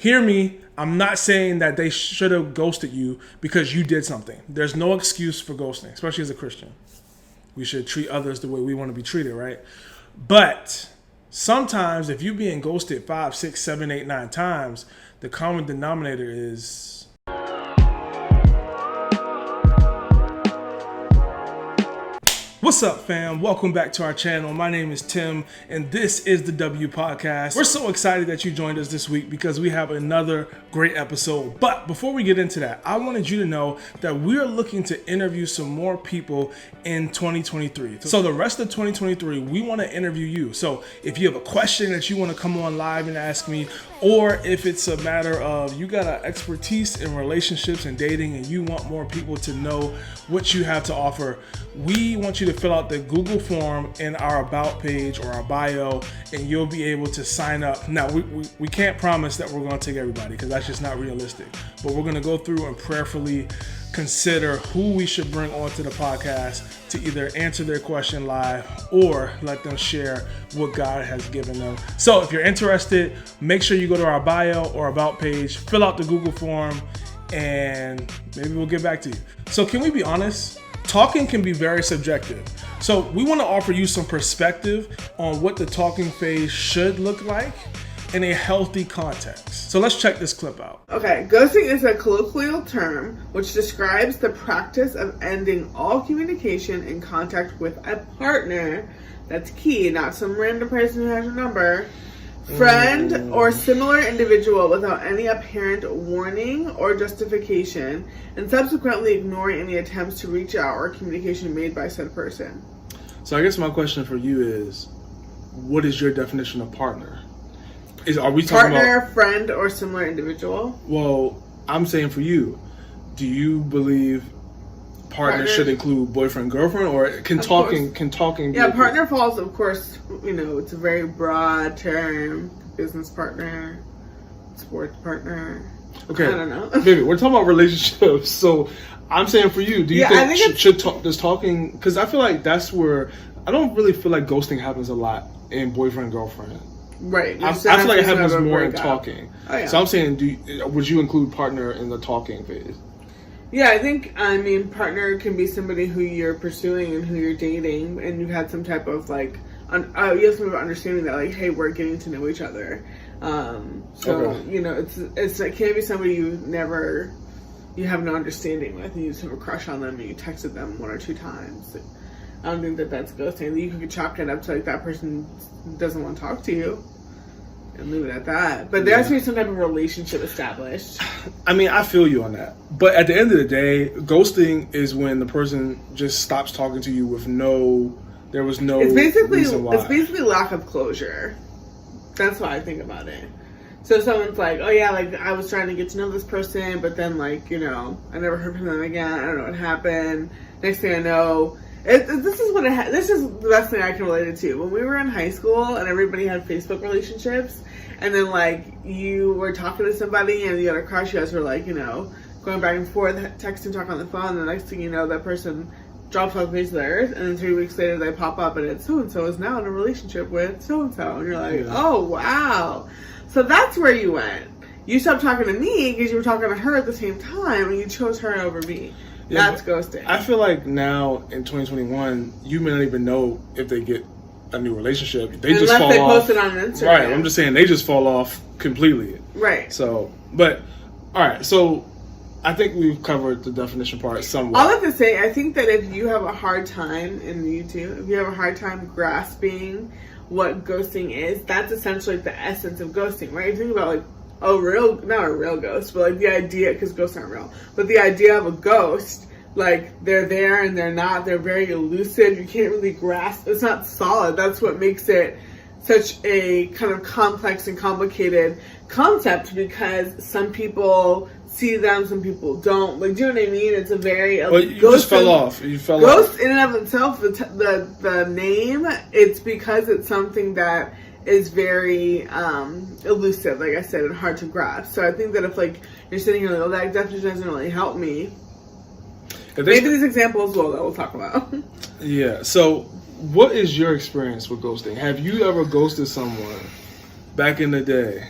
hear me. I'm not saying that they should have ghosted you because you did something. There's no excuse for ghosting, especially as a Christian. We should treat others the way we want to be treated, right? But sometimes if you're being ghosted 5, 6, 7, 8, 9 times, the common denominator is... What's up, fam? Welcome back to our channel. My name is Tim, and this is the W Podcast. We're so excited that you joined us this week because we have another great episode. But before we get into that, I wanted you to know that we are looking to interview some more people in 2023. So the rest of 2023, we want to interview you. So if you have a question that you want to come on live and ask me, or if it's a matter of you got an expertise in relationships and dating and you want more people to know what you have to offer, we want you to fill out the Google form in our About page or our bio, and you'll be able to sign up. Now, we can't promise that we're going to take everybody because that's just not realistic, but we're going to go through and prayerfully consider who we should bring onto the podcast to either answer their question live or let them share what God has given them. So if you're interested, make sure you go to our bio or About page, fill out the Google form, and maybe we'll get back to you. So can we be honest? Talking can be very subjective. So we want to offer you some perspective on what the talking phase should look like in a healthy context. So let's check this clip out. Okay, ghosting is a colloquial term which describes the practice of ending all communication and contact with a partner. That's key, not some random person who has your number. Friend or similar individual without any apparent warning or justification, and subsequently ignoring any attempts to reach out or communication made by said person. So I guess my question for you is, what is your definition of partner? Are we talking partner, about friend, or similar individual? Well, I'm saying for you, do you believe partner should include boyfriend, girlfriend, or can talking? Yeah, partner falls, of course. You know, it's a very broad term. Business partner, sports partner. Okay, I don't know. Baby, we're talking about relationships. So I'm saying for you, do you think does talking? Because I feel like that's where I don't really feel like ghosting happens a lot in boyfriend girlfriend. Right. I feel like it happens more in talking. Oh, yeah. So I'm saying, would you include partner in the talking phase? Yeah, I mean, partner can be somebody who you're pursuing and who you're dating, and you've had some type of you have some understanding that hey, we're getting to know each other. Okay. You know, it can't be somebody you have no understanding with, and you just have a crush on them and you texted them 1 or 2 times. I don't think that's ghosting. You could chalk it up to that person doesn't want to talk to you. And leave it at that. But there has to be some type of relationship established. I mean, I feel you on that. But at the end of the day, ghosting is when the person just stops talking to you with there was no reason why. It's basically lack of closure. That's what I think about it. So someone's like, oh yeah, I was trying to get to know this person, but then I never heard from them again. I don't know what happened. Next thing I know, this is the best thing I can relate it to. When we were in high school and everybody had Facebook relationships, and then you were talking to somebody and you had a crush, you guys were going back and forth, texting, talking on the phone, and the next thing you know, that person drops off the face of the earth, and then 3 weeks later they pop up and it's so-and-so is now in a relationship with so-and-so, and you're like, oh wow. So that's where you went. You stopped talking to me because you were talking to her at the same time, and you chose her over me. Yeah, that's ghosting. I feel like now in 2021, you may not even know if they get a new relationship. Unless they post it on Instagram. Right. I'm just saying they just fall off completely. Right. So, but all right. So, I think we've covered the definition part somewhat. All I have to say, I think that if you have a hard time, and you too, if you have a hard time grasping what ghosting is, that's essentially the essence of ghosting, right? You think about not a real ghost, but the idea, because ghosts aren't real, but the idea of a ghost, they're there and they're not, they're very elusive, you can't really grasp, it's not solid. That's what makes it such a kind of complex and complicated concept, because some people see them, some people don't. Do you know what I mean? It's a very you just fell off. You fell off. Ghost off. In and of itself, the name, it's because it's something that is very elusive, like I said, and hard to grasp. So I think that if you're sitting here that definition doesn't really help me. Maybe these examples that we'll talk about. Yeah. So what is your experience with ghosting? Have you ever ghosted someone back in the day?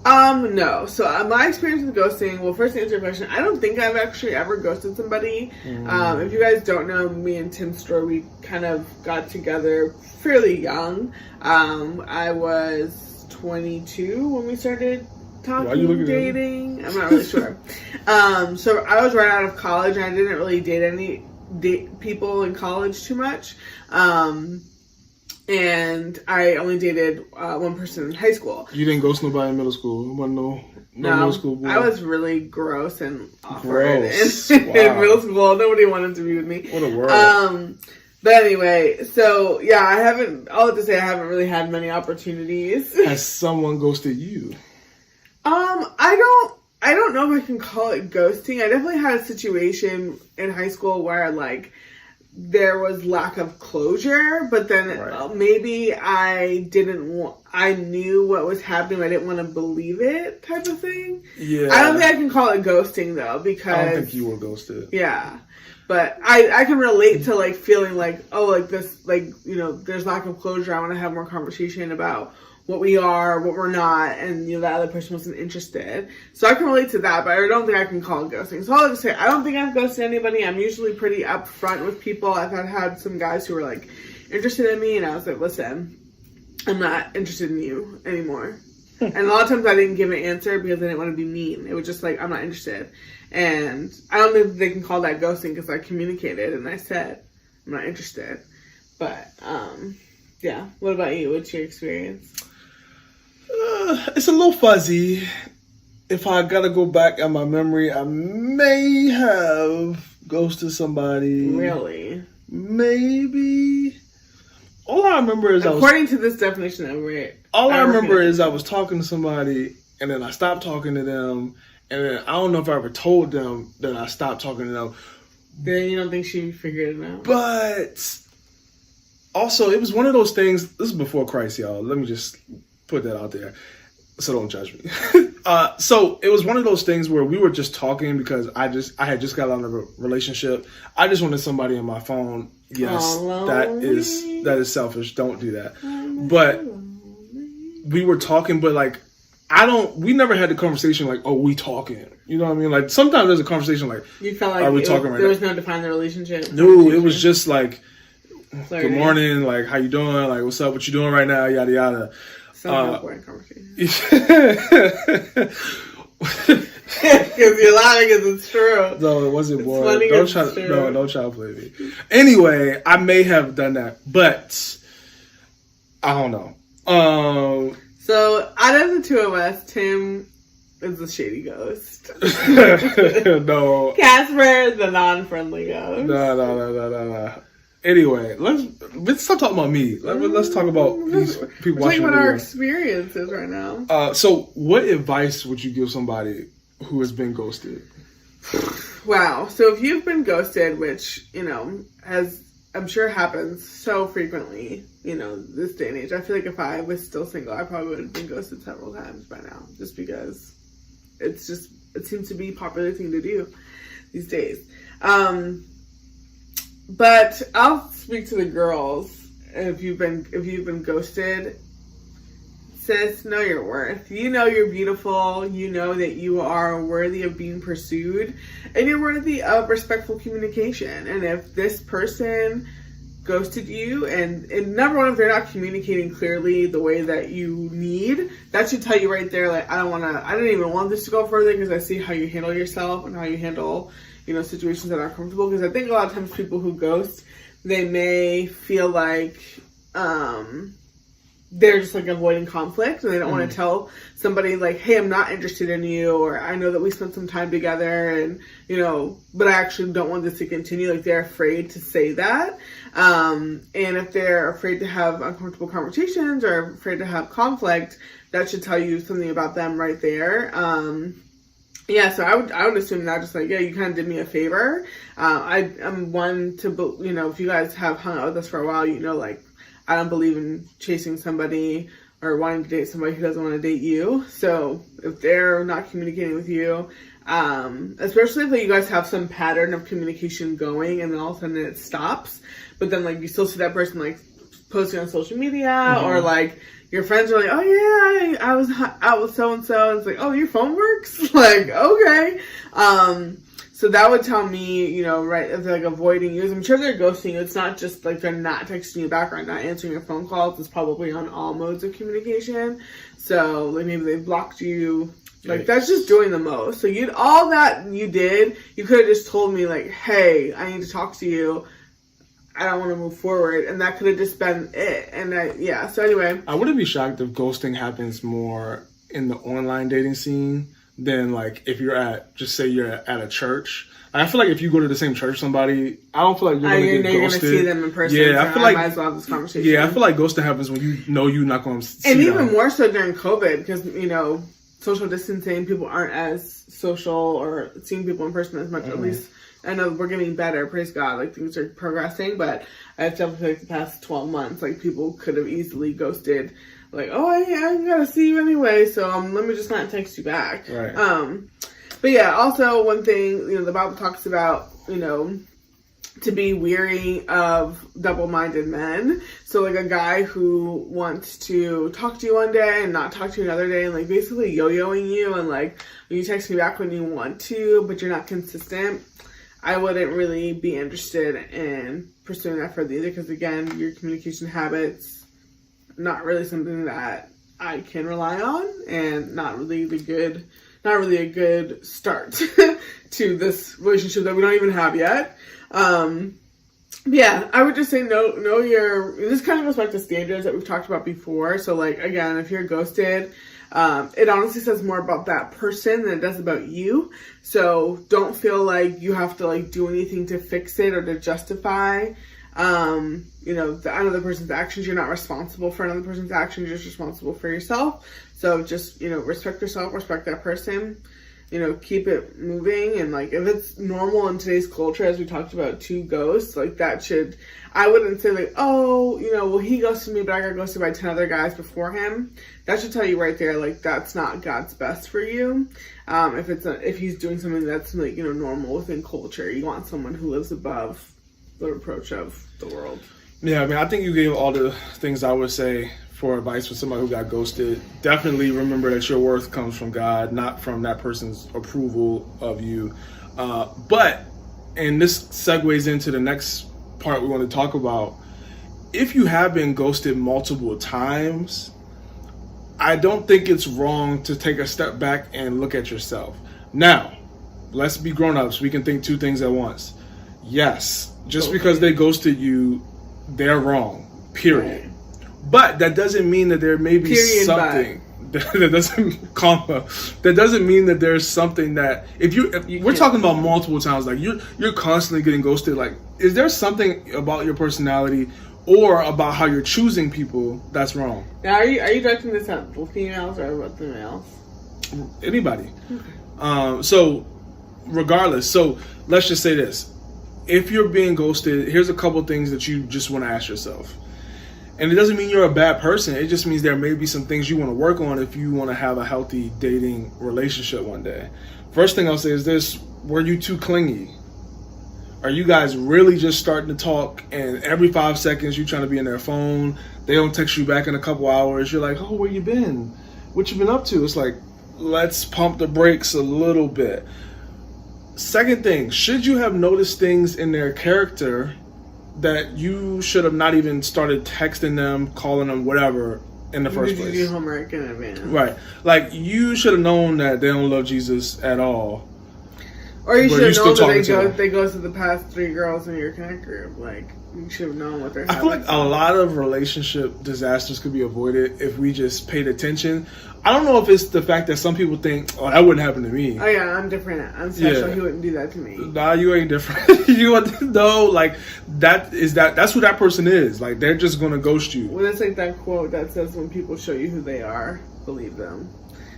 No. So my experience with ghosting, well, first to answer your question, I don't think I've actually ever ghosted somebody. If you guys don't know, me and Tim Store, we kind of got together fairly young. I was 22 when we started talking, dating. I'm not really sure. So I was right out of college, and I didn't really date people in college too much. And I only dated one person in high school. You didn't ghost nobody in middle school? No middle school boy? I was really gross and awkward in middle school. Nobody wanted to be with me. What a world. But anyway, so yeah, I haven't really had many opportunities. Has someone ghosted you? I don't know if I can call it ghosting. I definitely had a situation in high school where there was lack of closure, but then maybe I knew what was happening, but I didn't want to believe it, type of thing. Yeah. I don't think I can call it ghosting though, because I don't think you were ghosted. Yeah. But I can relate to feeling this, there's lack of closure. I want to have more conversation about what we are, what we're not, and the other person wasn't interested. So I can relate to that, but I don't think I can call it ghosting. So I'll just say, I don't think I've ghosted anybody. I'm usually pretty upfront with people. I've had some guys who were interested in me, and I was like, listen, I'm not interested in you anymore. And a lot of times I didn't give an answer because I didn't want to be mean. It was just I'm not interested. And I don't think they can call that ghosting because I communicated and I said, I'm not interested. But, yeah. What about you? What's your experience? It's a little fuzzy. If I gotta go back in my memory, I may have ghosted somebody. Really? Maybe. All I remember is according to this definition of it. All I remember is I was talking to somebody, and then I stopped talking to them, and then I don't know if I ever told them that I stopped talking to them. Then you don't think she figured it out? But also, it was one of those things. This is before Christ, y'all. Let me just put that out there, so don't judge me. So it was one of those things where we were just talking because I had just got out of a relationship. I just wanted somebody on my phone. Yes, that is selfish. Don't do that. But we were talking, but we never had the conversation we talking. You know what I mean? Sometimes there's a conversation you felt are we talking right now? There was no defined relationship. No, it was just good morning, how you doing? What's up? What you doing right now? Yada yada. Some important conversation. Because you're lying because it's true. No, it wasn't boring. Don't try to play me. Anyway, I may have done that, but I don't know. So out of the two of us, Tim is the shady ghost. No. Casper, the non-friendly ghost. No. Anyway, let's stop talking about me. Let's talk about these people watching. Talking about our experiences right now. So, what advice would you give somebody who has been ghosted? Wow. So, if you've been ghosted, which as I'm sure happens so frequently, this day and age. I feel like if I was still single, I probably would have been ghosted several times by now, just because it seems to be a popular thing to do these days. But I'll speak to the girls. If you've been ghosted, sis, know your worth. You know you're beautiful. You know that you are worthy of being pursued, and you're worthy of respectful communication. And if this person ghosted you, and number one, if they're not communicating clearly the way that you need, that should tell you right there, I don't even want this to go further because I see how you handle yourself and how you handle situations that aren't comfortable. Because I think a lot of times people who ghost, they may feel like they're just avoiding conflict, and they don't want to tell somebody hey, I'm not interested in you, or I know that we spent some time together, and but I actually don't want this to continue. They're afraid to say that, and if they're afraid to have uncomfortable conversations or afraid to have conflict, that should tell you something about them right there. Yeah, so I would assume that you kind of did me a favor. I'm one to, if you guys have hung out with us for a while, I don't believe in chasing somebody or wanting to date somebody who doesn't want to date you. So if they're not communicating with you, especially if you guys have some pattern of communication going and then all of a sudden it stops, but then you still see that person posting on social media or your friends are like, oh yeah, I was out with so and so. It's like, oh, your phone works? Like, okay. So that would tell me, you know, right, if they're like avoiding you. I'm sure they're ghosting you. It's not just like they're not texting you back or not answering your phone calls. It's probably on all modes of communication. So like maybe they blocked you. Like that's just doing the most. So all that you did, you could have just told me like, hey, I need to talk to you. I don't want to move forward, and that could have just been it. And so anyway, I wouldn't be shocked if ghosting happens more in the online dating scene than like if you're just say you're at a church. I feel like if you go to the same church, somebody, I don't feel like you're going to get ghosted. You're going to see them in person. Yeah, I feel like I might as well have this conversation. Yeah, I feel like ghosting happens when you know you're not going to see and them. even more so during COVID, because you know social distancing, people aren't as social or seeing people in person as much. At least I know we're getting better, praise God, like things are progressing, but I definitely feel like the past 12 months, like people could have easily ghosted, like, oh, I gotta see you anyway, so let me just not text you back. Right. But yeah, also one thing, you know, the Bible talks about, you know, to be weary of double-minded men. So like a guy who wants to talk to you one day and not talk to you another day, and like basically yo-yoing you, and like you text me back when you want to, but you're not consistent. I wouldn't really be interested in pursuing that further either, because again, your communication habits, not really something that I can rely on, and not really a good start to this relationship that we don't even have yet. Yeah, I would just say this kind of goes back to standards that we've talked about before. So like, again, if you're ghosted, it honestly says more about that person than it does about you. So don't feel like you have to like do anything to fix it or to justify, you know, another person's actions. You're not responsible for another person's actions. You're just responsible for yourself. So just, you know, respect yourself, respect that person, you know, keep it moving. And like, if it's normal in today's culture, as we talked about, to ghost, like I wouldn't say like, oh, you know, well, he ghosted me, but I got ghosted by 10 other guys before him. That should tell you right there, like, that's not God's best for you. If he's doing something that's like, you know, normal within culture, you want someone who lives above the reproach of the world. Yeah, I mean, I think you gave all the things I would say for advice for somebody who got ghosted. Definitely remember that your worth comes from God, not from that person's approval of you. And this segues into the next part we want to talk about. If you have been ghosted multiple times, I don't think it's wrong to take a step back and look at yourself. Now, let's be grown-ups. We can think two things at once. Yes, just because they ghosted you, they're wrong, period. Right. But that doesn't mean that there may be something that doesn't mean that there's something that if we're talking about multiple times, like you're constantly getting ghosted. Like, is there something about your personality or about how you're choosing people that's wrong? Now, are you directing this at the females or about the males? Anybody. Okay. So regardless, so let's just say this: if you're being ghosted, here's a couple things that you just want to ask yourself. And it doesn't mean you're a bad person. It just means there may be some things you want to work on if you want to have a healthy dating relationship one day. First thing I'll say is this: were you too clingy? Are you guys really just starting to talk and every 5 seconds you're trying to be in their phone? They don't text you back in a couple hours. You're like, oh, where you been? What you been up to? It's like, let's pump the brakes a little bit. Second thing, should you have noticed things in their character that you should have not even started texting them, calling them, whatever, in the first place? You do homework in advance. Right. Like, you should have known that they don't love Jesus at all. Or you should have known that they go to the past 3 girls in your connect group. Like, you should have known what they're having. I feel like a lot of relationship disasters could be avoided if we just paid attention. I don't know if it's the fact that some people think, oh, that wouldn't happen to me. Oh yeah, I'm different. I'm special. Yeah. He wouldn't do that to me. Nah, you ain't different. You want to know, like, that's who that person is. Like, they're just gonna ghost you. Well, that's like that quote that says, when people show you who they are, believe them.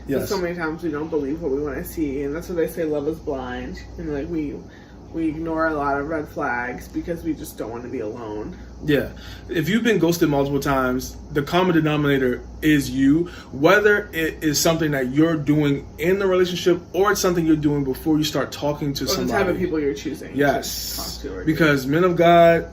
Yes. So many times we don't believe what we want to see, and that's what they say, love is blind. And like we ignore a lot of red flags because we just don't want to be alone. Yeah. If you've been ghosted multiple times, the common denominator is you. Whether it is something that you're doing in the relationship or it's something you're doing before you start talking to somebody. Or the type of people you're choosing. Yes. To talk to. Because men of God,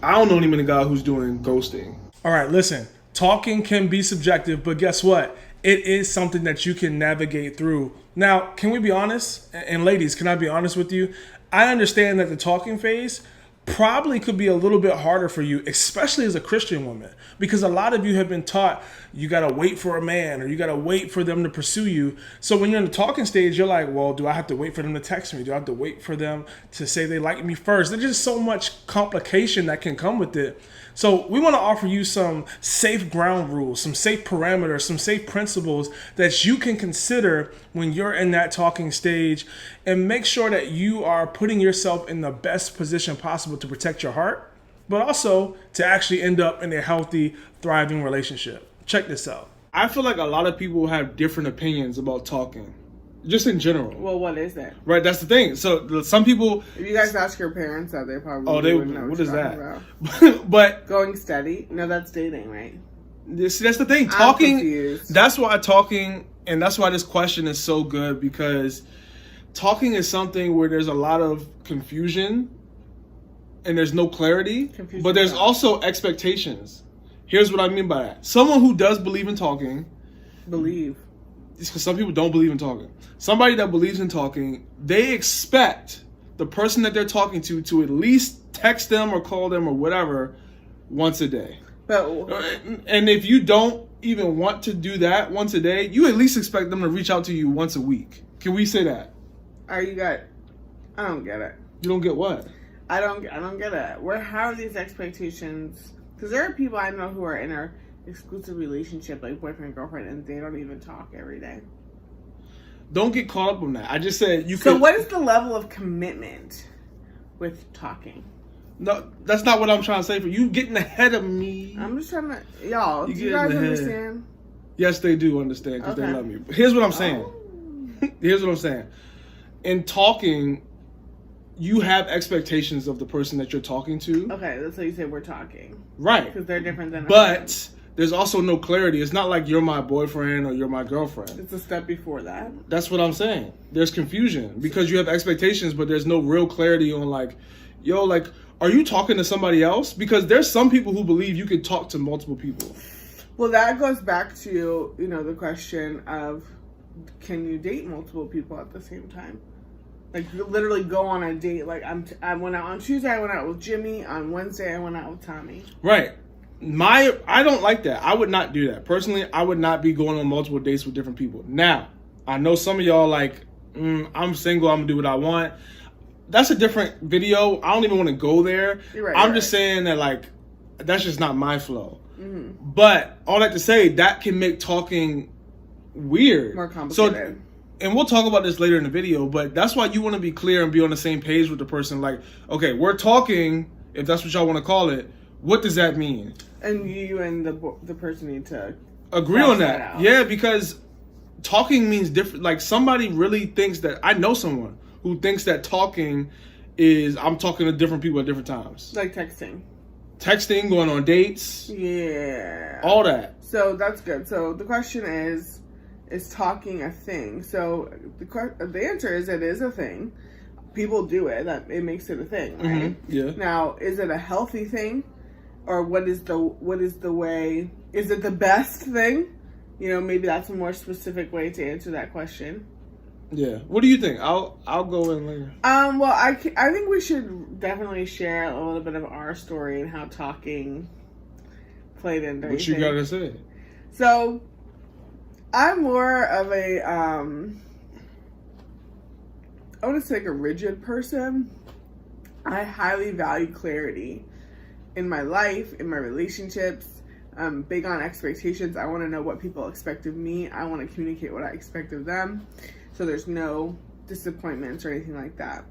I don't know any men of God who's doing ghosting. All right, listen. Talking can be subjective, but guess what? It is something that you can navigate through. Now, can we be honest? And ladies, can I be honest with you? I understand that the talking phase probably could be a little bit harder for you, especially as a Christian woman, because a lot of you have been taught you got to wait for a man or you got to wait for them to pursue you. So when you're in the talking stage, you're like, well, do I have to wait for them to text me? Do I have to wait for them to say they like me first? There's just so much complication that can come with it. So we want to offer you some safe ground rules, some safe parameters, some safe principles that you can consider when you're in that talking stage, and make sure that you are putting yourself in the best position possible to protect your heart, but also to actually end up in a healthy, thriving relationship. Check this out. I feel like a lot of people have different opinions about talking, just in general. Well, what is it? Right, that's the thing. So some people... If you guys ask your parents that, they probably wouldn't know what is that? About. But going steady? No, that's dating, right? That's the thing. Talking, that's why talking, and that's why this question is so good, because talking is something where there's a lot of confusion and there's no clarity, but there's also expectations. Here's what I mean by that. Someone who does believe in talking... Because some people don't believe in talking. Somebody that believes in talking, they expect the person that they're talking to at least text them or call them or whatever once a day. And if you don't even want to do that once a day, you at least expect them to reach out to you once a week. Can we say that? I don't get it. You don't get what? I don't get it. How are these expectations? Because there are people I know who are in a exclusive relationship, like boyfriend, girlfriend, and they don't even talk every day. Don't get caught up on that. I just said you So what is the level of commitment with talking? No, that's not what I'm trying to say. For you getting ahead of me. I'm just trying to... Y'all, do you guys understand? Yes, they do understand, because they love me. Here's what I'm saying. Here's what I'm saying. In talking, you have expectations of the person that you're talking to. Okay, that's how you say we're talking. Right. Because they're different than But there's also no clarity. It's not like you're my boyfriend or you're my girlfriend. It's a step before that. That's what I'm saying. There's confusion because you have expectations, but there's no real clarity on like, yo, like, are you talking to somebody else? Because there's some people who believe you can talk to multiple people. Well, that goes back to, the question of, can you date multiple people at the same time? Like, literally go on a date. Like, I went out on Tuesday, I went out with Jimmy. On Wednesday, I went out with Tommy. Right. I don't like that. I would not do that. Personally, I would not be going on multiple dates with different people. Now, I know some of y'all like, I'm single, I'm going to do what I want. That's a different video. I don't even want to go there. I'm just saying that, like, that's just not my flow. Mm-hmm. But all that to say, that can make talking weird. More complicated. So, and we'll talk about this later in the video, but that's why you want to be clear and be on the same page with the person. Like, okay, we're talking, if that's what y'all want to call it. What does that mean? And you and the person need to agree on that. Yeah, because talking means different. Like, somebody really thinks that, I know someone who thinks that talking is, I'm talking to different people at different times. Like texting. Texting, going on dates. Yeah. All that. So that's good. So the question is talking a thing? So the answer is it is a thing. People do it. That it makes it a thing, right? Mm-hmm. Yeah. Now, is it a healthy thing? Or what is the way? Is it the best thing? Maybe that's a more specific way to answer that question. Yeah. What do you think? I'll go in later. Well, I think we should definitely share a little bit of our story and how talking played into it. What you gotta say? So, I'm more of a I want to say like a rigid person. I highly value clarity in my life, in my relationships. I'm big on expectations. I want to know what people expect of me. I want to communicate what I expect of them. So there's no disappointments or anything like that.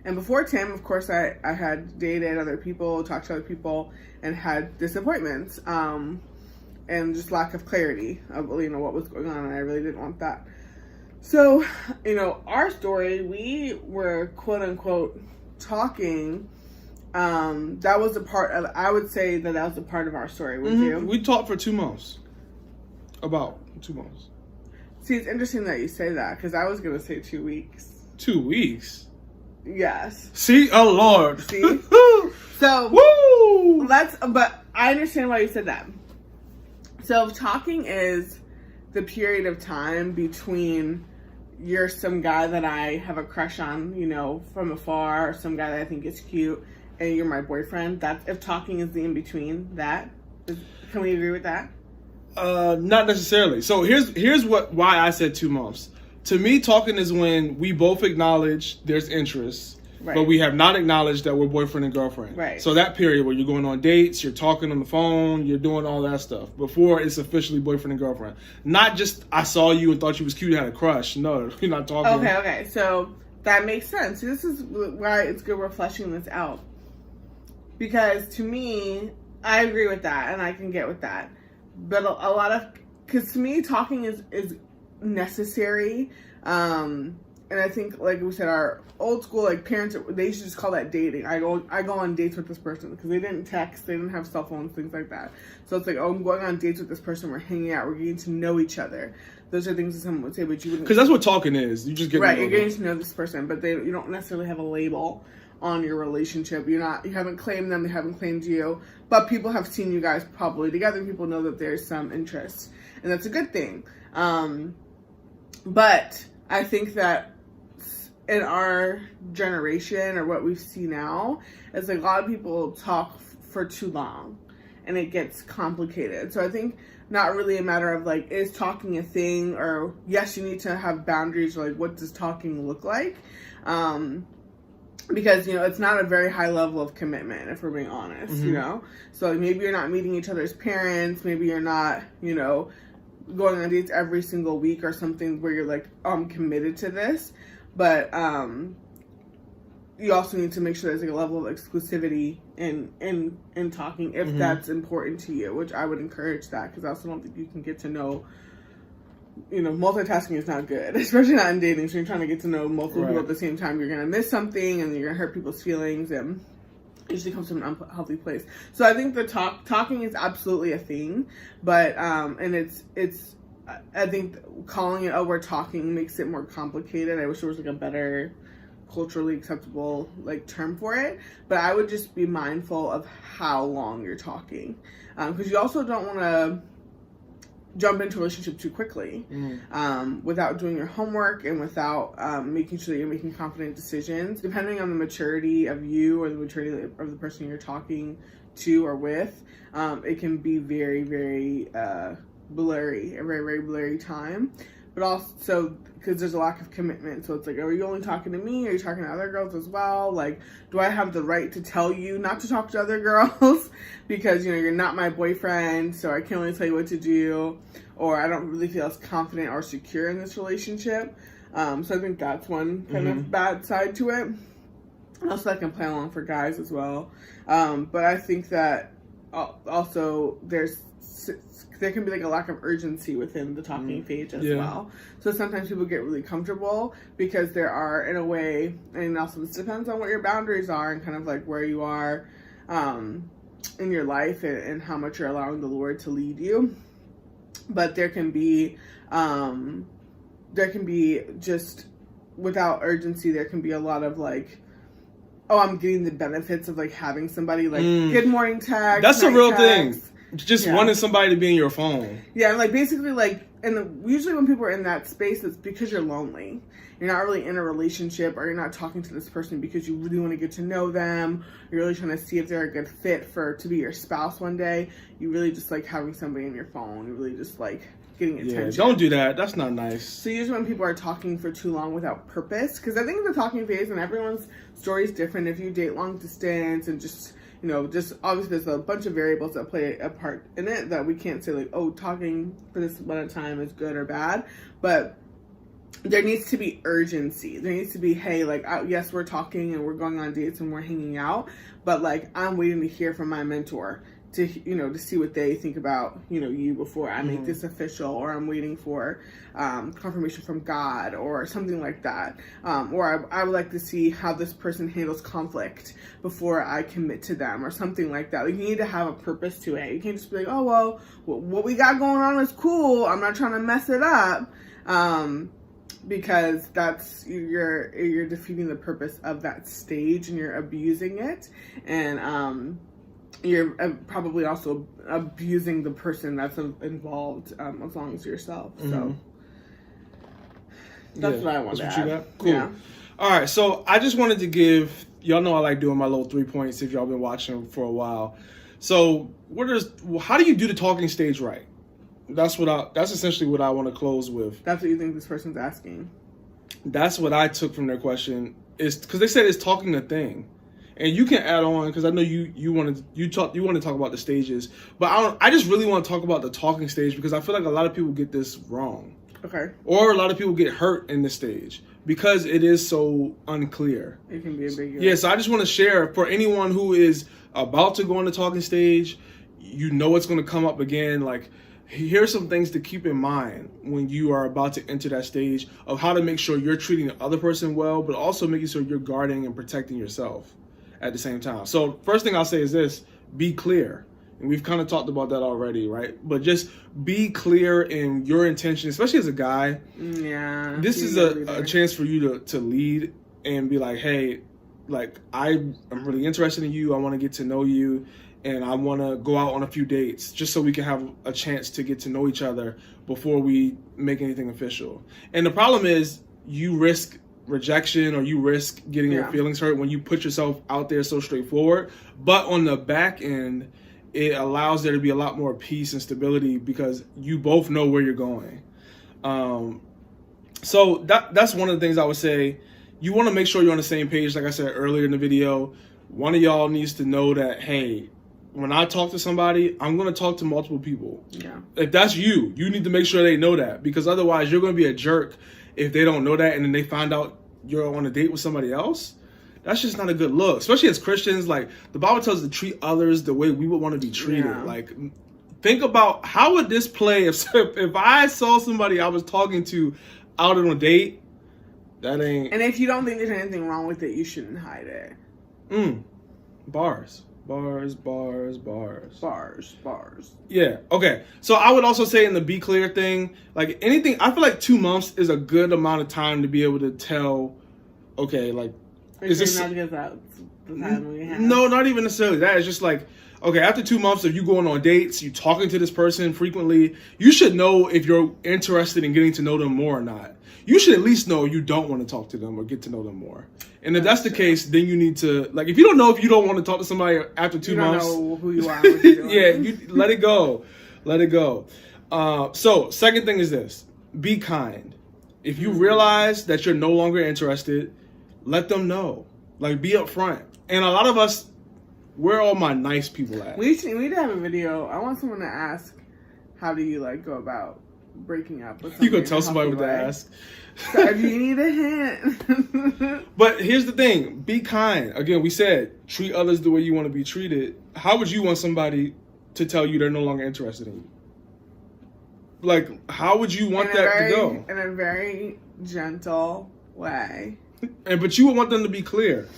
And before Tim, of course, I had dated other people, talked to other people, and had disappointments. And just lack of clarity of, what was going on. And I really didn't want that. So, our story, we were quote unquote talking. That was a part of, I would say that was a part of our story with you. We talked for 2 months. About 2 months. See, it's interesting that you say that, because I was going to say 2 weeks. 2 weeks? Yes. See? Oh, Lord. See? So, woo! but I understand why you said that. So if talking is the period of time between you're some guy that I have a crush on, you know, from afar, or some guy that I think is cute, and you're my boyfriend, that's if talking is the in between. Can we agree with that? Not necessarily. So here's why I said 2 months. To me, talking is when we both acknowledge there's interest. Right. But we have not acknowledged that we're boyfriend and girlfriend. Right. So that period where you're going on dates, you're talking on the phone, you're doing all that stuff before it's officially boyfriend and girlfriend. Not just I saw you and thought you was cute and had a crush. No, you're not talking. Okay. So that makes sense. This is why it's good we're fleshing this out. Because to me, I agree with that and I can get with that. But because to me, talking is necessary. And I think, like we said, our old school, like, parents, they used to just call that dating. I go on dates with this person because they didn't text, they didn't have cell phones, things like that. So it's like, oh, I'm going on dates with this person, we're hanging out, we're getting to know each other. Those are things that someone would say, but you wouldn't. Because that's what talking is. You just get right. You're getting to know this person, but you don't necessarily have a label on your relationship. You haven't claimed them, they haven't claimed you, but people have seen you guys probably together, and people know that there's some interest, and that's a good thing. But I think that in our generation, or what we see now, is like a lot of people talk for too long and it gets complicated. So I think not really a matter of like, is talking a thing, or yes, you need to have boundaries, or like, what does talking look like? Because, you know, it's not a very high level of commitment, if we're being honest, you know? So like, maybe you're not meeting each other's parents, maybe you're not, you know, going on dates every single week or something where you're like, oh, I'm committed to this. But you also need to make sure there's like a level of exclusivity in talking, if that's important to you, which I would encourage that, because I also don't think you can get to know, you know, multitasking is not good, especially not in dating. So you're trying to get to know multiple people at the same time. You're going to miss something and you're going to hurt people's feelings, and it usually comes from an unhealthy place. So I think the talking is absolutely a thing, but and it's I think calling it, oh, we're talking, makes it more complicated. I wish there was like a better culturally acceptable like term for it, but I would just be mindful of how long you're talking, because you also don't want to jump into a relationship too quickly without doing your homework and without making sure that you're making confident decisions. Depending on the maturity of you or the maturity of the person you're talking to or with, it can be very, very blurry, a very, very blurry time. But also because there's a lack of commitment. So it's like, are you only talking to me? Are you talking to other girls as well? Like, do I have the right to tell you not to talk to other girls? Because, you know, you're not my boyfriend, so I can't really tell you what to do. Or I don't really feel as confident or secure in this relationship. So I think that's one kind of bad side to it. Also, that can play along for guys as well. But I think that also there can be like a lack of urgency within the talking phase as well. So sometimes people get really comfortable because there are, in a way, and also this depends on what your boundaries are and kind of like where you are in your life and how much you're allowing the Lord to lead you. But there can be just, without urgency, there can be a lot of like, oh, I'm getting the benefits of like having somebody like good morning text. That's a real thing. Just wanting somebody to be in your phone. Yeah, like basically like, and usually when people are in that space, it's because you're lonely. You're not really in a relationship, or you're not talking to this person because you really want to get to know them. You're really trying to see if they're a good fit to be your spouse one day. You really just like having somebody in your phone. You really just like getting attention. Yeah, don't do that. That's not nice. So usually when people are talking for too long without purpose, because I think the talking phase, and everyone's story is different. If you date long distance and just, you know, just obviously there's a bunch of variables that play a part in it that we can't say like, oh, talking for this amount of time is good or bad. But there needs to be urgency. There needs to be, hey, like, yes, we're talking and we're going on dates and we're hanging out, but like, I'm waiting to hear from my mentor to, you know, to see what they think about, you know, you before I make this official, or I'm waiting for confirmation from God or something like that. Or I would like to see how this person handles conflict before I commit to them, or something like that. Like, you need to have a purpose to it. You can't just be like, oh, well, what we got going on is cool, I'm not trying to mess it up. Because that's, you're defeating the purpose of that stage and you're abusing it. And you're probably also abusing the person that's involved, as long as yourself. So that's what I want to add. You got? Cool. Yeah. All right, so I just wanted to give y'all know I like doing my little 3 points if y'all been watching for a while. So how do you do the talking stage right? That's essentially what I want to close with. That's what you think this person's asking. That's what I took from their question, is because they said, is talking a thing? And you can add on, because I know you want to talk about the stages, but I just really want to talk about the talking stage, because I feel like a lot of people get this wrong. Okay. Or a lot of people get hurt in this stage because it is so unclear. It can be a big deal. Yeah, so I just want to share for anyone who is about to go on the talking stage, you know it's going to come up again, like, here's some things to keep in mind when you are about to enter that stage of how to make sure you're treating the other person well, but also making sure you're guarding and protecting yourself at the same time. So first thing I'll say is this: be clear. And we've kind of talked about that already, right? But just be clear in your intention, especially as a guy. Yeah. This is a chance for you to lead and be like, hey, like, I'm really interested in you. I want to get to know you. And I want to go out on a few dates just so we can have a chance to get to know each other before we make anything official. And the problem is you risk rejection, or you risk getting your feelings hurt when you put yourself out there so straightforward. But on the back end, it allows there to be a lot more peace and stability because you both know where you're going. So that's one of the things I would say. You want to make sure you're on the same page. Like I said earlier in the video, one of y'all needs to know that, hey, when I talk to somebody, I'm going to talk to multiple people. Yeah. If that's you need to make sure they know that, because otherwise you're going to be a jerk if they don't know that and then they find out you're on a date with somebody else. That's just not a good look, especially as Christians. Like, the Bible tells us to treat others the way we would want to be treated. Yeah. Like, think about how would this play if I saw somebody I was talking to out on a date. That ain't. And if you don't think there's anything wrong with it, you shouldn't hide it. Bars. Yeah. Okay. So I would also say in the be clear thing, like anything, I feel like 2 months is a good amount of time to be able to tell. Okay, like, is this not because that's the time we have? No, not even necessarily that. It's just like, okay, after 2 months of you going on dates, you talking to this person frequently, you should know if you're interested in getting to know them more or not. You should at least know you don't want to talk to them or get to know them more. And if that's the case, then you need to, like, if you don't know if you don't want to talk to somebody after 2 months, you don't know who you are. What you're doing. Yeah, you let it go. Let it go. So second thing is this: be kind. If you realize that you're no longer interested, let them know. Like, be upfront. And a lot of us, where are all my nice people at? We need to have a video. I want someone to ask, how do you, like, go about breaking up with somebody? You gonna tell somebody what to ask? So if you need a hint. But here's the thing: be kind. Again, we said treat others the way you want to be treated. How would you want somebody to tell you they're no longer interested in you? Like, how would you want that to go? In a very gentle way. But you would want them to be clear.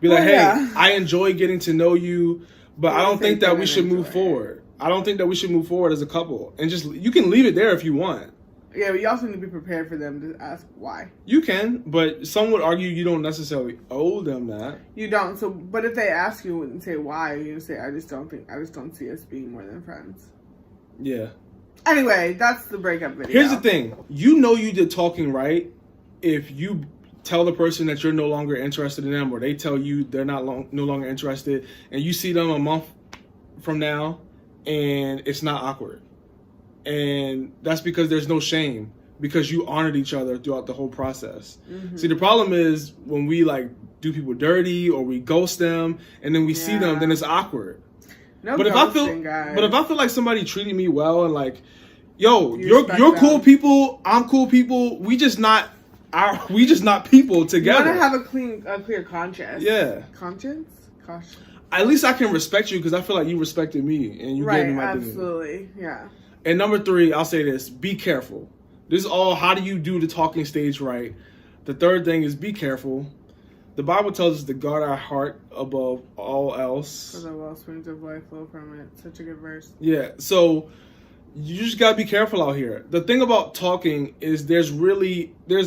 Be like, hey, I enjoy getting to know you, but I don't think that we should move forward. I don't think that we should move forward as a couple. And just, you can leave it there if you want. Yeah, but you also need to be prepared for them to ask why. You can, but some would argue you don't necessarily owe them that. You don't. So, but if they ask you and say why, you say, I just don't see us being more than friends. Yeah. Anyway, that's the breakup video. Here's the thing: you know you did talking right if you tell the person that you're no longer interested in them, or they tell you they're no longer interested, and you see them a month from now, and it's not awkward. And that's because there's no shame, because you honored each other throughout the whole process. Mm-hmm. See, the problem is when we, like, do people dirty or we ghost them and then we see them, then it's awkward. No, but if I feel like somebody treated me well and, like, yo, you're cool people, I'm cool people, we just not people together. You want to have a clear conscience. Yeah. Conscience. At least I can respect you because I feel like you respected me and you gave me my dignity. Absolutely. Yeah. And number 3, I'll say this: be careful. This is all, how do you do the talking stage right? The third thing is be careful. The Bible tells us to guard our heart above all else. For the well springs of life flow from it. Such a good verse. Yeah, so you just gotta be careful out here. The thing about talking is there's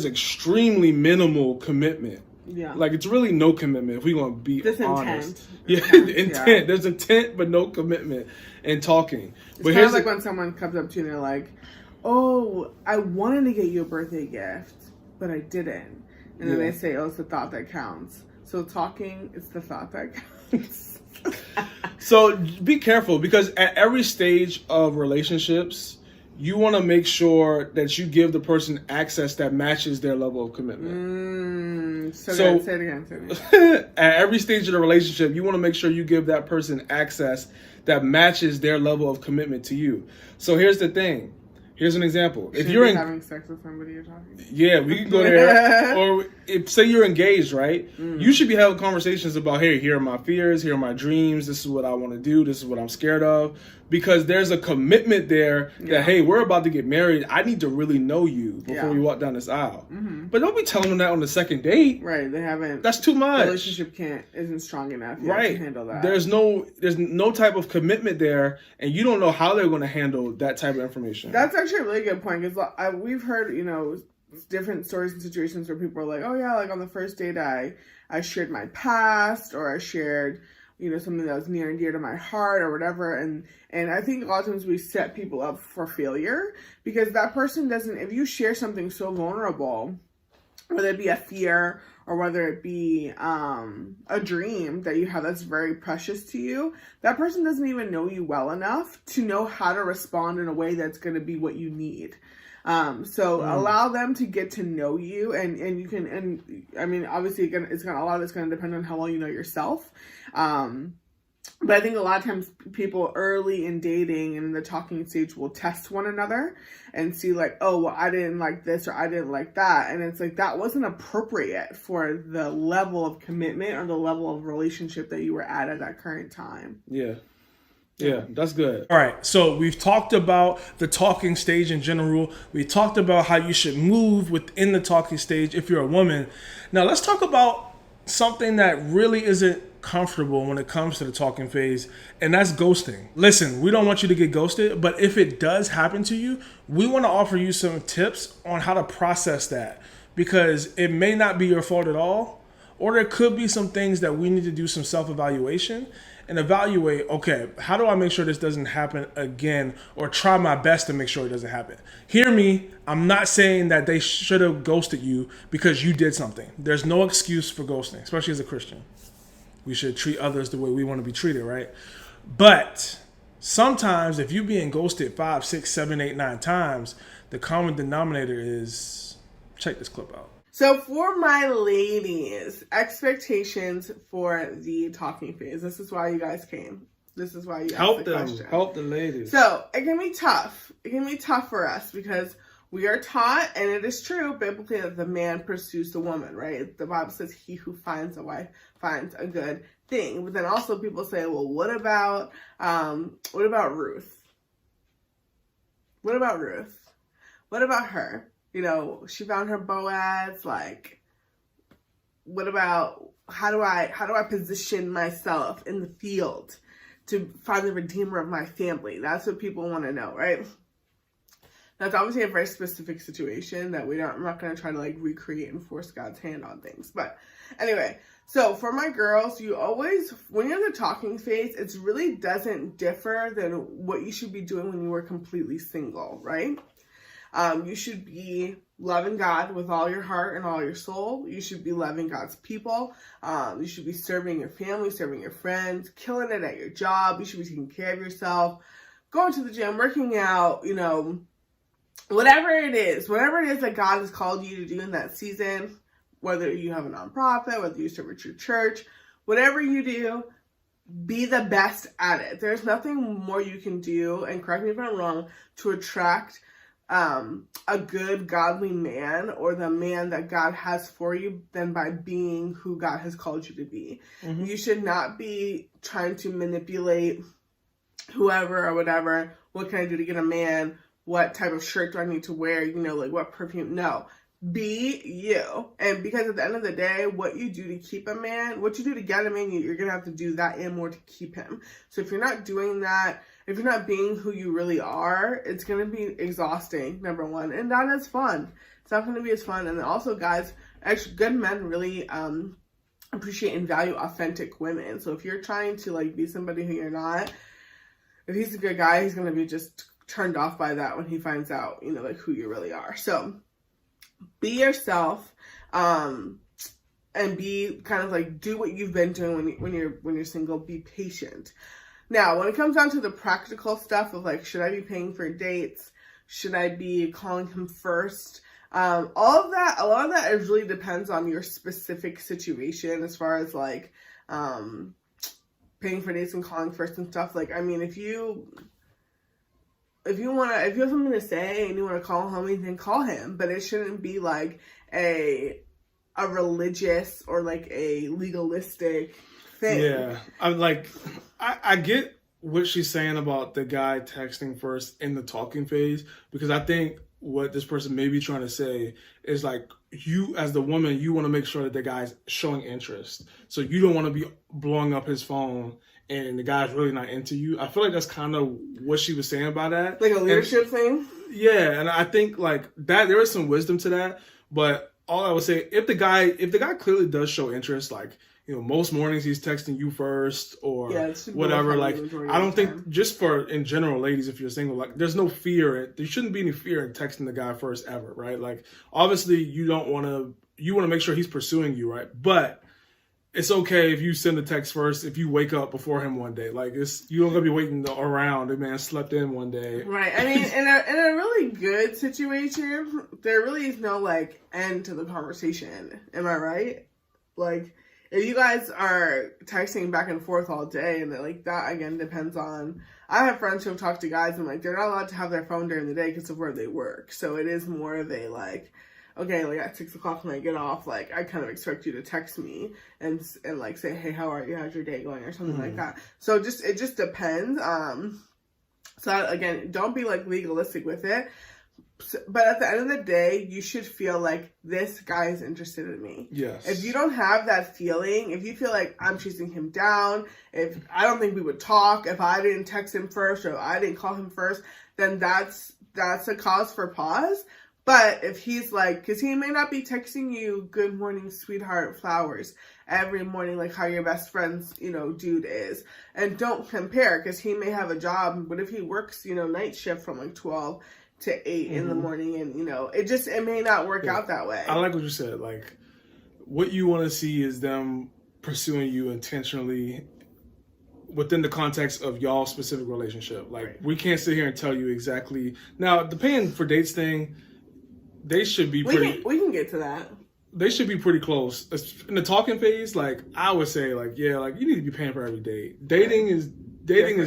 extremely minimal commitment. Yeah. Like, it's really no commitment if we're going to be This honest. intent. Intent. Yeah. There's intent, but no commitment in talking. It's But kind here's of like when someone comes up to you and they're like, oh, I wanted to get you a birthday gift, but I didn't. And then they say, oh, it's the thought that counts. So talking, it's the thought that counts. So be careful, because at every stage of relationships, you want to make sure that you give the person access that matches their level of commitment. So say it again to me. At every stage of the relationship, you want to make sure you give that person access that matches their level of commitment to you. So here's the thing. Here's an example. If you're having sex with somebody you're talking to? Yeah, we can go there. Or if, say you're engaged, right? You should be having conversations about, hey, here are my fears, here are my dreams, this is what I want to do, this is what I'm scared of. Because there's a commitment there that, hey, we're about to get married. I need to really know you before we walk down this aisle. But don't be telling them that on the second date. Right, they haven't. That's too much. The relationship isn't strong enough yet to handle that. There's no type of commitment there, and you don't know how they're going to handle that type of information. That's actually a really good point, because we've heard, different stories and situations where people are like, oh yeah, like on the first date I shared my past, or I shared something that was near and dear to my heart or whatever. And I think a lot of times we set people up for failure, because that person doesn't, if you share something so vulnerable, whether it be a fear or whether it be a dream that you have that's very precious to you, that person doesn't even know you well enough to know how to respond in a way that's going to be what you need. So allow them to get to know you, and you can, and I mean, obviously a lot of it's going to depend on how well you know yourself. But I think a lot of times people early in dating and in the talking stage will test one another and see like, oh, well, I didn't like this or I didn't like that. And it's like, that wasn't appropriate for the level of commitment or the level of relationship that you were at that current time. Yeah, that's good. All right, so we've talked about the talking stage in general. We talked about how you should move within the talking stage if you're a woman. Now let's talk about something that really isn't comfortable when it comes to the talking phase, and that's ghosting. Listen, we don't want you to get ghosted, but if it does happen to you, we want to offer you some tips on how to process that, because it may not be your fault at all, or there could be some things that we need to do some self-evaluation and evaluate, okay, how do I make sure this doesn't happen again, or try my best to make sure it doesn't happen. Hear me, I'm not saying that they should have ghosted you because you did something. There's no excuse for ghosting, especially as a Christian. We should treat others the way we want to be treated, right? But sometimes if you're being ghosted 5, 6, 7, 8, 9 times, the common denominator is, check this clip out. So for my ladies, expectations for the talking phase. This is why you guys came. This is why you asked the question. Help the ladies. So it can be tough. It can be tough for us because we are taught, and it is true biblically, that the man pursues the woman, right? The Bible says he who finds a wife finds a good thing. But then also people say, well, what about Ruth? What about Ruth? What about her? She found her Boaz. Like, what about, how do I position myself in the field to find the redeemer of my family? That's what people want to know, right? That's obviously a very specific situation that I'm not going to try to like recreate and force God's hand on things. But anyway, so for my girls, you always, when you're in the talking phase, it really doesn't differ than what you should be doing when you were completely single, right? You should be loving God with all your heart and all your soul. You should be loving God's people. You should be serving your family, serving your friends, killing it at your job. You should be taking care of yourself, going to the gym, working out, whatever it is that God has called you to do in that season, whether you have a nonprofit, whether you serve at your church, whatever you do, be the best at it. There's nothing more you can do, and correct me if I'm wrong, to attract a good godly man or the man that God has for you than by being who God has called you to be. Mm-hmm. You should not be trying to manipulate whoever or whatever. What can I do to get a man? What type of shirt do I need to wear? Like what perfume? No. Be you. And because at the end of the day, what you do to keep a man, what you do to get a man, you're going to have to do that and more to keep him. So if you're not doing that, if you're not being who you really are, it's going to be exhausting, number one. And not as fun. It's not going to be as fun. And then also, guys, actually, good men really appreciate and value authentic women. So if you're trying to like be somebody who you're not, if he's a good guy, he's gonna be just turned off by that when he finds out, you know, like who you really are. So be yourself, and be kind of like do what you've been doing when you're single. Be patient. Now, when it comes down to the practical stuff of like, should I be paying for dates? Should I be calling him first? All of that, a lot of that it really depends on your specific situation as far as like paying for dates and calling first and stuff. Like, I mean, if you have something to say and you want to call homie, then call him. But it shouldn't be like a religious or like a legalistic thing. Yeah, I'm like, I get what she's saying about the guy texting first in the talking phase, because I think what this person may be trying to say is like, you as the woman, you want to make sure that the guy's showing interest. So you don't want to be blowing up his phone and the guy's really not into you. I feel like that's kind of what she was saying by that. Like a leadership thing? Yeah, and I think like that there is some wisdom to that. But all I would say, if the guy clearly does show interest, like, you know, most mornings he's texting you first or whatever. Like, I don't think, just for in general, ladies, if you're single, like, there's no fear. There shouldn't be any fear in texting the guy first ever, right? Like, obviously, you want to make sure he's pursuing you, right? But it's okay if you send a text first if you wake up before him one day. Like, you don't gotta be waiting around. The man slept in one day, right? I mean, in a really good situation, there really is no like end to the conversation. Am I right? Like, if you guys are texting back and forth all day, and like that again depends on. I have friends who have talked to guys and like they're not allowed to have their phone during the day because of where they work. So it is more of a like, okay, like at 6 o'clock when I get off, like I kind of expect you to text me and like say, hey, how are you? How's your day going? Or something like that. So it just depends. So again, don't be like legalistic with it. But at the end of the day, you should feel like this guy is interested in me. Yes. If you don't have that feeling, if you feel like I'm chasing him down, if I don't think we would talk, if I didn't text him first or I didn't call him first, then that's a cause for pause. But if he's like, because he may not be texting you good morning, sweetheart, flowers every morning like how your best friend's, you know, dude is. And don't compare, because he may have a job, but if he works, you know, night shift from like 12 to 8 in the morning, and you know, it may not work out that way. I like what you said. Like, what you want to see is them pursuing you intentionally within the context of y'all specific relationship. Like, we can't sit here and tell you exactly. Now, the paying for dates thing, they should be pretty. We can get to that. They should be pretty close in the talking phase. Like, I would say, like, yeah, like you need to be paying for every date. Dating is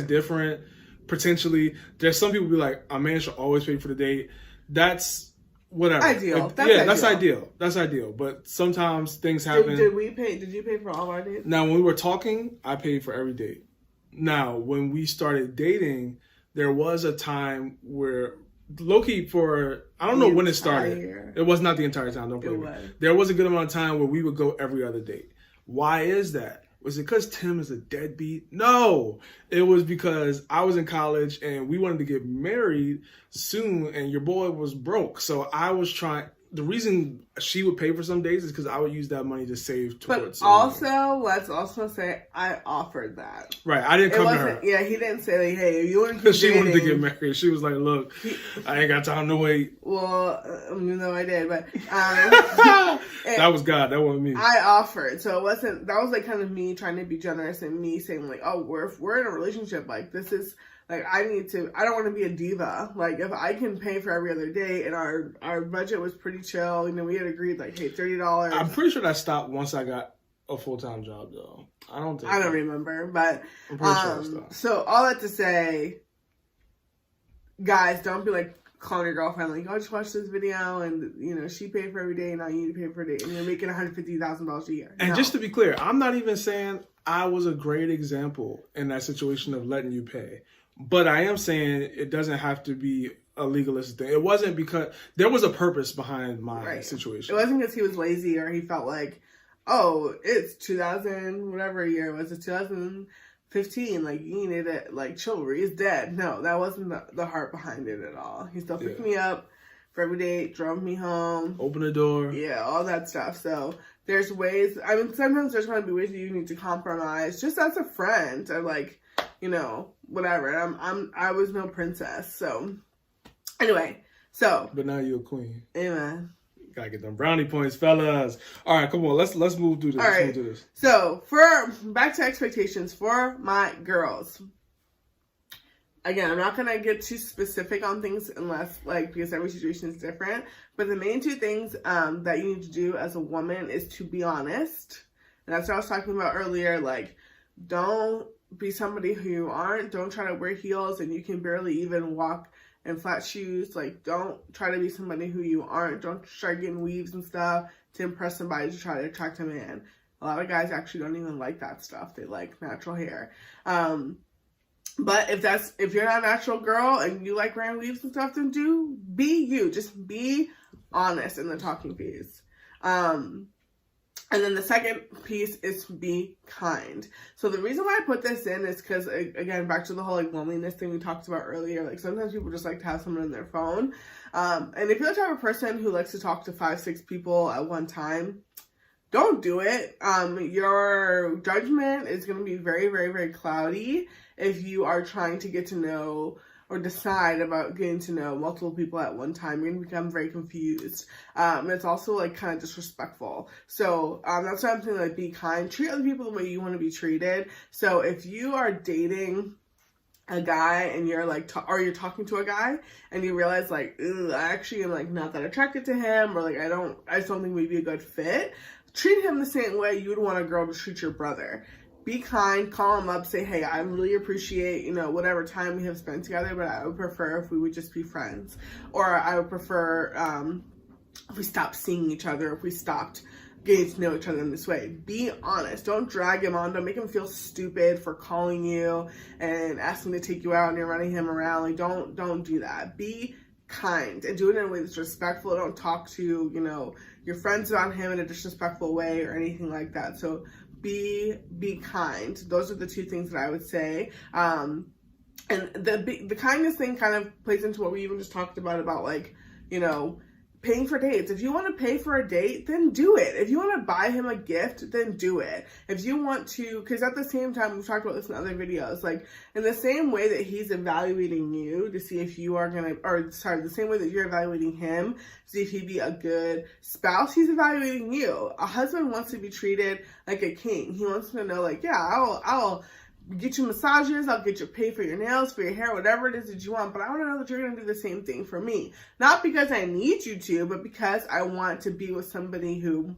different. Potentially, there's some people be like, a man should always pay for the date. That's whatever. Ideal. That's ideal. That's ideal. But sometimes things happen. Did you pay for all of our dates? Now, when we were talking, I paid for every date. Now, when we started dating, there was a time where, low-key, I don't know when it started. It was not the entire time. Don't blame me. There was a good amount of time where we would go every other date. Why is that? Was it because Tim is a deadbeat? No, it was because I was in college and we wanted to get married soon, and your boy was broke. So I was trying. The reason she would pay for some days is because I would use that money to save towards. But also, let's also say I offered that. Right, I didn't come to her. Yeah, he didn't say like, "Hey, you want to keep She wanted to get married. She was like, "Look, I ain't got time to wait." Well, you know I did, but that was God. That wasn't me. I offered, so it wasn't. That was like kind of me trying to be generous and me saying like, "Oh, we're in a relationship. Like this is." Like, I don't want to be a diva. Like, if I can pay for every other day, and our budget was pretty chill, you know, we had agreed, like, hey, $30. I'm pretty sure that stopped once I got a full-time job, though. I don't remember, but, I'm pretty sure it stopped. So, all that to say, guys, don't be, like, calling your girlfriend, like, oh, just watch this video, and, you know, she paid for every day, and now you need to pay for a day, and you're making $150,000 a year. And just to be clear, I'm not even saying I was a great example in that situation of letting you pay. But I am saying it doesn't have to be a legalistic thing. It wasn't because there was a purpose behind my situation. It wasn't because he was lazy or he felt like, oh, it's 2000, whatever year it was, it's 2015. Like, you need it, like, chivalry is dead. No, that wasn't the heart behind it at all. He still picked me up for every date, drove me home. Open the door. Yeah, all that stuff. So there's ways, I mean, sometimes there's going to be ways that you need to compromise just as a friend or like, you know, whatever. I was no princess. So anyway, so. But now you're a queen. Amen. Gotta get them brownie points, fellas. All right, come on. Let's move through this. All right. Move through this. So back to expectations for my girls. Again, I'm not going to get too specific on things unless, like, because every situation is different. But the main two things that you need to do as a woman is to be honest. And that's what I was talking about earlier. Like, don't be somebody who you aren't. Don't try to wear heels and you can barely even walk in flat shoes. Like, don't try to be somebody who you aren't. Don't start getting weaves and stuff to impress somebody to try to attract a man. A lot of guys actually don't even like that stuff. They like natural hair. But if you're not a natural girl and you like wearing weaves and stuff, then be you. Just be honest in the talking phase. And then the second piece is to be kind. So the reason why I put this in is because, again, back to the whole like loneliness thing we talked about earlier. Like sometimes people just like to have someone on their phone. And if you're the type of person who likes to talk to 5-6 people at one time, don't do it. Your judgment is going to be very, very, very cloudy if you are trying to get to know or decide about getting to know multiple people at one time. You're going to become very confused. And it's also like kind of disrespectful. So that's why I'm saying, like, be kind. Treat other people the way you want to be treated. So if you are dating a guy and you're like, or you're talking to a guy and you realize like, I actually am like not that attracted to him, or like I just don't think we'd be a good fit. Treat him the same way you would want a girl to treat your brother. Be kind, call him up, say, hey, I really appreciate, you know, whatever time we have spent together, but I would prefer if we would just be friends. Or I would prefer if we stopped seeing each other, if we stopped getting to know each other in this way. Be honest. Don't drag him on. Don't make him feel stupid for calling you and asking to take you out and you're running him around. Like, don't do that. Be kind and do it in a way that's respectful. Don't talk to, you know, your friends about him in a disrespectful way or anything like that. So be kind. Those are the two things that I would say. And the kindness thing kind of plays into what we even just talked about like, you know, paying for dates. If you want to pay for a date, then do it. If you want to buy him a gift, then do it. If you want to, because at the same time, we've talked about this in other videos, like in the same way that he's evaluating you to see if you are going to, or sorry, the same way that you're evaluating him to see if he'd be a good spouse, he's evaluating you. A husband wants to be treated like a king. He wants to know like, yeah, I'll get you massages, I'll get you paid for your nails, for your hair, whatever it is that you want, but I want to know that you're going to do the same thing for me. Not because I need you to, but because I want to be with somebody who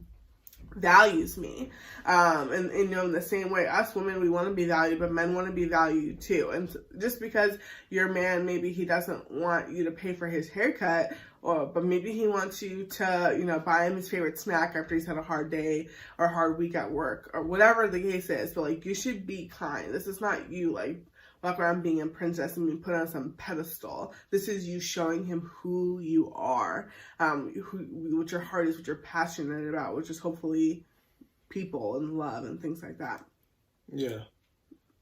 values me. And you know, in the same way, us women, we want to be valued, but men want to be valued too. And just because your man, maybe he doesn't want you to pay for his haircut, but maybe he wants you to, you know, buy him his favorite snack after he's had a hard day or a hard week at work or whatever the case is. But like, you should be kind. This is not you like walk around being a princess and being put on some pedestal. This is you showing him who you are, what your heart is, what you're passionate about, which is hopefully people and love and things like that. Yeah.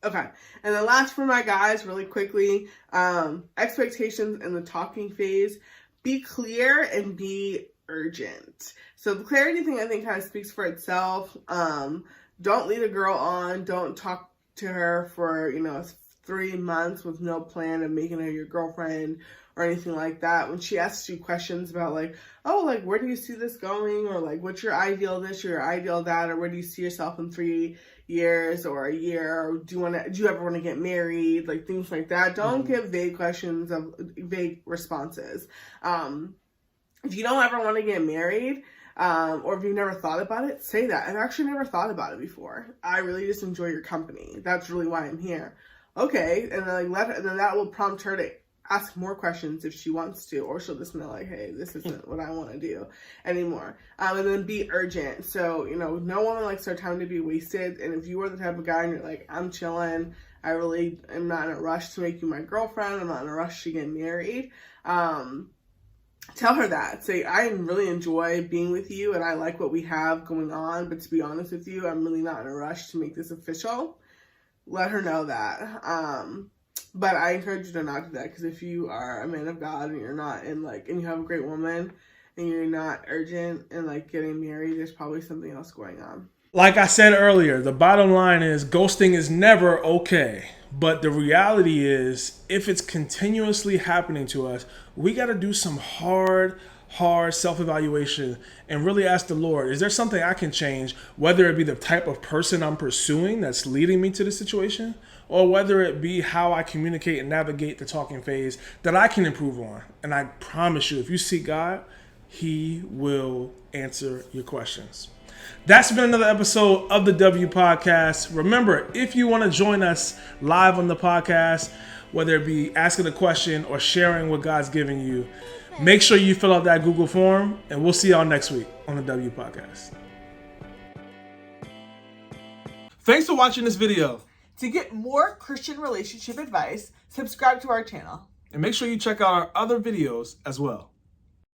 Okay. And then last for my guys, really quickly, expectations in the talking phase. Be clear and be urgent. So the clarity thing I think kind of speaks for itself. Don't lead a girl on. Don't talk to her for, you know, 3 months with no plan of making her your girlfriend or anything like that. When she asks you questions about like, oh, like, where do you see this going? Or like, what's your ideal this or your ideal that? Or where do you see yourself in 3 years or a year? Or do you ever want to get married? Like things like that. Don't give vague questions of vague responses. If you don't ever want to get married, or if you've never thought about it, say that. I've actually never thought about it before. I really just enjoy your company. That's really why I'm here. Okay, and then and then that will prompt her to ask more questions if she wants to, or she'll just know like, hey, this isn't what I want to do anymore. And then be urgent. So, you know, no woman likes their time to be wasted. And if you are the type of guy and you're like, I'm chilling, I really am not in a rush to make you my girlfriend, I'm not in a rush to get married, tell her that. Say, I really enjoy being with you and I like what we have going on, but to be honest with you, I'm really not in a rush to make this official. Let her know that. But I encourage you to not do that, because if you are a man of God and you're not and you have a great woman and you're not urgent and getting married, there's probably something else going on. Like I said earlier, the bottom line is ghosting is never okay. But the reality is, if it's continuously happening to us, we got to do some hard self-evaluation and really ask the Lord, is there something I can change, whether it be the type of person I'm pursuing that's leading me to the situation, or whether it be how I communicate and navigate the talking phase that I can improve on. And I promise you, if you seek God, He will answer your questions. That's been another episode of the W Podcast. Remember, if you want to join us live on the podcast, whether it be asking a question or sharing what God's giving you, make sure you fill out that Google form, and we'll see y'all next week on the W Podcast. Thanks for watching this video. To get more Christian relationship advice, subscribe to our channel. And make sure you check out our other videos as well.